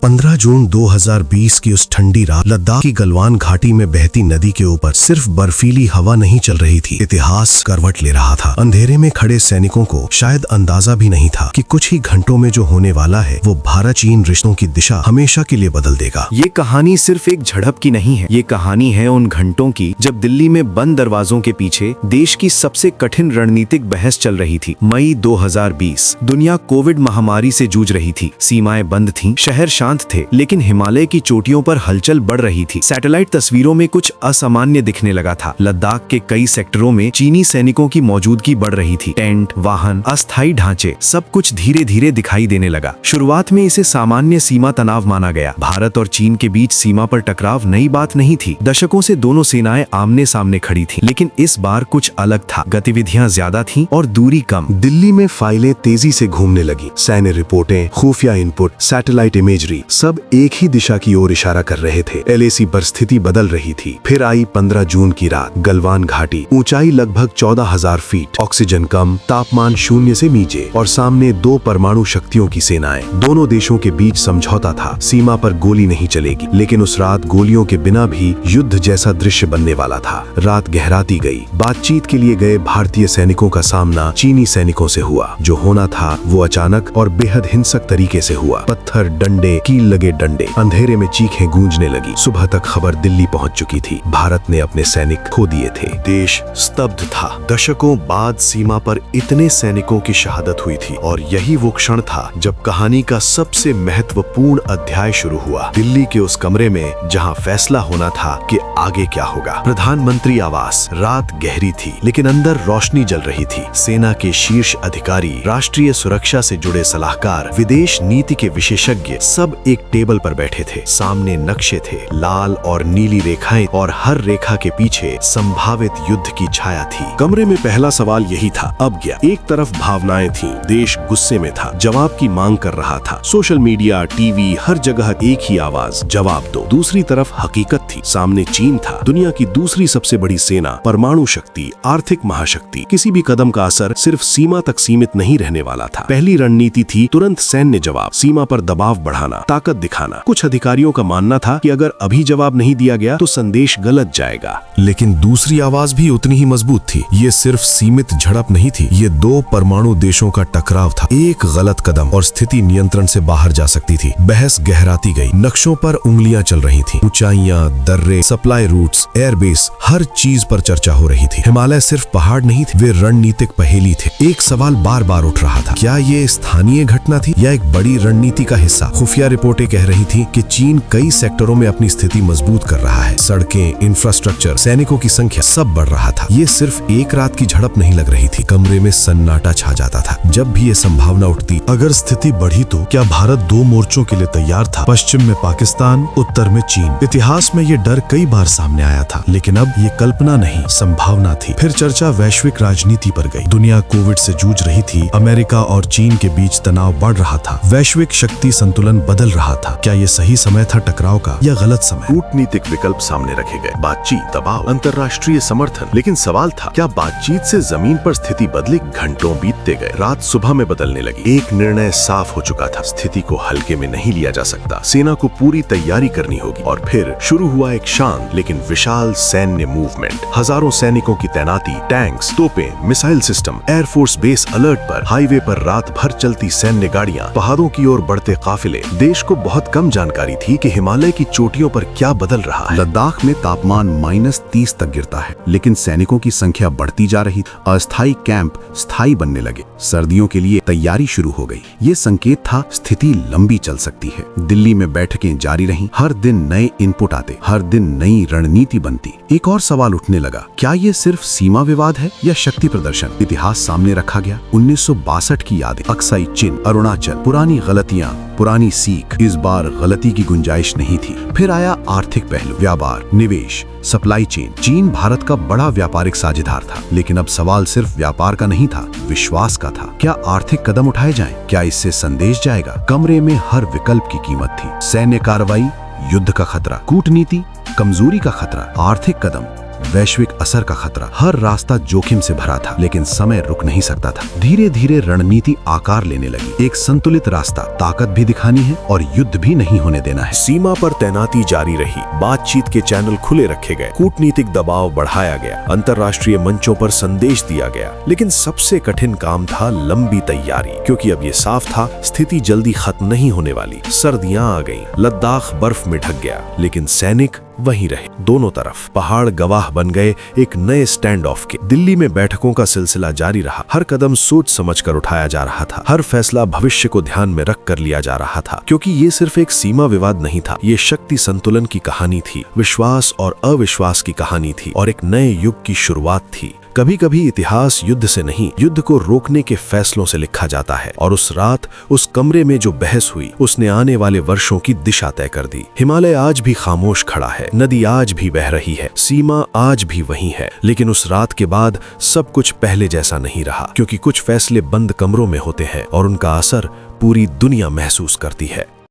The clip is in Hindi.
15 जून 2020 की उस ठंडी रात लद्दाख की गलवान घाटी में बहती नदी के ऊपर सिर्फ बर्फीली हवा नहीं चल रही थी, इतिहास करवट ले रहा था। अंधेरे में खड़े सैनिकों को शायद अंदाजा भी नहीं था कि कुछ ही घंटों में जो होने वाला है वो भारत चीन रिश्तों की दिशा हमेशा के लिए बदल देगा। ये कहानी सिर्फ एक झड़प की नहीं है, ये कहानी है उन घंटों की जब दिल्ली में बंद दरवाजों के पीछे देश की सबसे कठिन रणनीतिक बहस चल रही थी। मई 2020, दुनिया कोविड महामारी से जूझ रही थी, सीमाएं बंद थीं, शहर शांत थे, लेकिन हिमालय की चोटियों पर हलचल बढ़ रही थी। सैटेलाइट तस्वीरों में कुछ असामान्य दिखने लगा था। लद्दाख के कई सेक्टरों में चीनी सैनिकों की मौजूदगी बढ़ रही थी। टेंट, वाहन, अस्थायी ढांचे, सब कुछ धीरे धीरे दिखाई देने लगा। शुरुआत में इसे सामान्य सीमा तनाव माना गया। भारत और चीन के बीच सीमा पर टकराव नई बात नहीं थी। दशकों से दोनों सेनाएं आमने सामने खड़ी थीं, लेकिन इस बार कुछ अलग था। गतिविधियां ज्यादा थीं और दूरी कम। दिल्ली में फाइलें तेजी से घूमने लगी। सैन्य रिपोर्टें, खुफिया इनपुट, सैटेलाइट इमेजरी सब एक ही दिशा की ओर इशारा कर रहे थे। LAC पर स्थिति बदल रही थी। फिर आई 15 जून की रात। गलवान घाटी, ऊंचाई लगभग 14,000 फीट, ऑक्सीजन कम, तापमान 0 से नीचे और सामने 2 परमाणु शक्तियों की सेनाएं। दोनों देशों के बीच समझौता था, सीमा पर गोली नहीं चलेगी। लेकिन उस रात गोलियों के बिना भी युद्ध जैसा दृश्य बनने वाला था। रात गहराती गई। बातचीत के लिए गए भारतीय सैनिकों का सामना चीनी सैनिकों से हुआ। जो होना था वो अचानक और बेहद हिंसक तरीके से हुआ। पत्थर, डंडे, कील लगे डंडे, अंधेरे में चीखें गूंजने लगी। सुबह तक खबर दिल्ली पहुंच चुकी थी। भारत ने अपने सैनिक खो दिए थे। देश स्तब्ध था। दशकों बाद सीमा पर इतने सैनिकों की शहादत हुई थी और यही वो क्षण था जब कहानी का सबसे महत्वपूर्ण अध्याय शुरू हुआ। दिल्ली के उस कमरे में जहां फैसला होना था कि आगे क्या होगा। प्रधानमंत्री आवास। रात गहरी थी लेकिन अंदर रोशनी जल रही थी। सेना के शीर्ष अधिकारी, राष्ट्रीय सुरक्षा से जुड़े सलाहकार, विदेश नीति के विशेषज्ञ सब एक टेबल पर बैठे थे। सामने नक्शे थे, लाल और नीली रेखाएं, और हर रेखा के पीछे संभावित युद्ध की छाया थी। कमरे में पहला सवाल यही था, अब क्या? एक तरफ भावनाएं थीं, देश गुस्से में था, जवाब की मांग कर रहा था। सोशल मीडिया, टीवी, हर जगह एक ही आवाज, जवाब दो। दूसरी तरफ हकीकत थी। सामने चीन था, दुनिया की दूसरी सबसे बड़ी सेना, परमाणु शक्ति, आर्थिक महाशक्ति। किसी भी कदम का असर सिर्फ सीमा तक सीमित नहीं रहने वाला था। पहली रणनीति थी तुरंत सैन्य जवाब, सीमा पर दबाव बढ़ाना, ताकत दिखाना। कुछ अधिकारियों का मानना था कि अगर अभी जवाब नहीं दिया गया तो संदेश गलत जाएगा। लेकिन दूसरी आवाज भी उतनी ही मजबूत थी। ये सिर्फ सीमित झड़प नहीं थी, ये 2 परमाणु देशों का टकराव था। एक गलत कदम और स्थिति नियंत्रण से बाहर जा सकती थी। बहस गहराती गई। नक्शों पर उंगलियां चल रही थी। ऊंचाइयां, दर्रे, सप्लाई रूट्स, एयरबेस, हर चीज पर चर्चा हो रही थी। हिमालय सिर्फ पहाड़ नहीं थे, वे रणनीतिक पहेली थे। एक सवाल बार बार उठ रहा था, क्या ये स्थानीय घटना थी या एक बड़ी रणनीति का हिस्सा? खुफिया रिपोर्टें कह रही थी कि चीन कई सेक्टरों में अपनी स्थिति मजबूत कर रहा है। सड़कें, इंफ्रास्ट्रक्चर, सैनिकों की संख्या, सब बढ़ रहा था। ये सिर्फ एक रात की झड़प नहीं लग रही थी। कमरे में सन्नाटा छा जाता था। जब भी ये संभावना उठती, अगर स्थिति बढ़ी तो क्या भारत 2 मोर्चों के लिए तैयार था? पश्चिम में पाकिस्तान, उत्तर में चीन। इतिहास में ये डर कई बार सामने आया था, लेकिन अब ये कल्पना नहीं, संभावना थी। फिर चर्चा वैश्विक राजनीति पर गई। दुनिया कोविड से जूझ रही थी। अमेरिका और चीन के बीच तनाव बढ़ रहा था। वैश्विक शक्ति संतुलन बदल रहा था। क्या ये सही समय था टकराव का या गलत समय? कूटनीतिक विकल्प सामने रखे गए, बातचीत, दबाव, अंतर्राष्ट्रीय समर्थन। लेकिन सवाल था, क्या बातचीत से जमीन पर स्थिति बदली? घंटों बीतते गए, रात सुबह में बदलने लगी। एक निर्णय साफ हो चुका था, स्थिति को हल्के में नहीं लिया जा सकता। सेना को पूरी तैयारी करनी होगी। और फिर शुरू हुआ एक शांत लेकिन विशाल सैन्य मूवमेंट। हजारों सैनिकों की तैनाती, टैंक्स, तोपें, missile system, air force base alert पर, हाईवे पर रात भर चलती सैन्य गाड़ियां, पहाड़ों की ओर बढ़ते काफिले। देश को बहुत कम जानकारी थी कि हिमालय की चोटियों पर क्या बदल रहा है। लद्दाख में तापमान -30 तक गिरता है, लेकिन सैनिकों की संख्या बढ़ती जा रही। अस्थायी कैंप स्थायी बनने लगे। सर्दियों के लिए तैयारी शुरू हो गई। ये संकेत था स्थिति लंबी चल सकती है। दिल्ली में बैठकें जारी रहीं। हर दिन नए इनपुट आते, हर दिन नई रणनीति बनती। एक और सवाल उठने लगा, क्या ये सिर्फ सीमा विवाद है या शक्ति प्रदर्शन? इतिहास सामने रखा गया। 1962 की यादें, अक्साई चिन, अरुणाचल, पुरानी गलतियां, पुरानी सीख। इस बार गलती की गुंजाइश नहीं थी। फिर आया आर्थिक पहलू, व्यापार, निवेश, सप्लाई चेन। चीन भारत का बड़ा व्यापारिक साझेदार था, लेकिन अब सवाल सिर्फ व्यापार का नहीं था, विश्वास का था। क्या आर्थिक कदम उठाए जाएं? क्या इससे संदेश जाएगा? कमरे में हर विकल्प की कीमत थी। सैन्य कार्रवाई, युद्ध का खतरा, कूटनीति, कमजोरी का खतरा, आर्थिक कदम, वैश्विक असर का खतरा। हर रास्ता जोखिम से भरा था, लेकिन समय रुक नहीं सकता था। धीरे धीरे रणनीति आकार लेने लगी। एक संतुलित रास्ता, ताकत भी दिखानी है और युद्ध भी नहीं होने देना है। सीमा पर तैनाती जारी रही, बातचीत के चैनल खुले रखे गए, कूटनीतिक दबाव बढ़ाया गया, अंतर्राष्ट्रीय मंचों पर संदेश दिया गया। लेकिन सबसे कठिन काम था लंबी तैयारी, क्योंकि अब ये साफ था स्थिति जल्दी खत्म नहीं होने वाली। सर्दियां आ गईं, लद्दाख बर्फ में ढक गया, लेकिन सैनिक वहीं रहे। दोनों तरफ पहाड़ गवाह बन गए एक नए स्टैंड ऑफ के। दिल्ली में बैठकों का सिलसिला जारी रहा। हर कदम सोच समझ कर उठाया जा रहा था, हर फैसला भविष्य को ध्यान में रख कर लिया जा रहा था, क्योंकि ये सिर्फ एक सीमा विवाद नहीं था, ये शक्ति संतुलन की कहानी थी, विश्वास और अविश्वास की कहानी थी, और एक नए युग की शुरुआत थी। कभी कभी इतिहास युद्ध से नहीं, युद्ध को रोकने के फैसलों से लिखा जाता है। और उस रात उस कमरे में जो बहस हुई, उसने आने वाले वर्षों की दिशा तय कर दी। हिमालय आज भी खामोश खड़ा है, नदी आज भी बह रही है, सीमा आज भी वही है। लेकिन उस रात के बाद सब कुछ पहले जैसा नहीं रहा, क्योंकि कुछ फैसले बंद कमरों में होते हैं और उनका असर पूरी दुनिया महसूस करती है।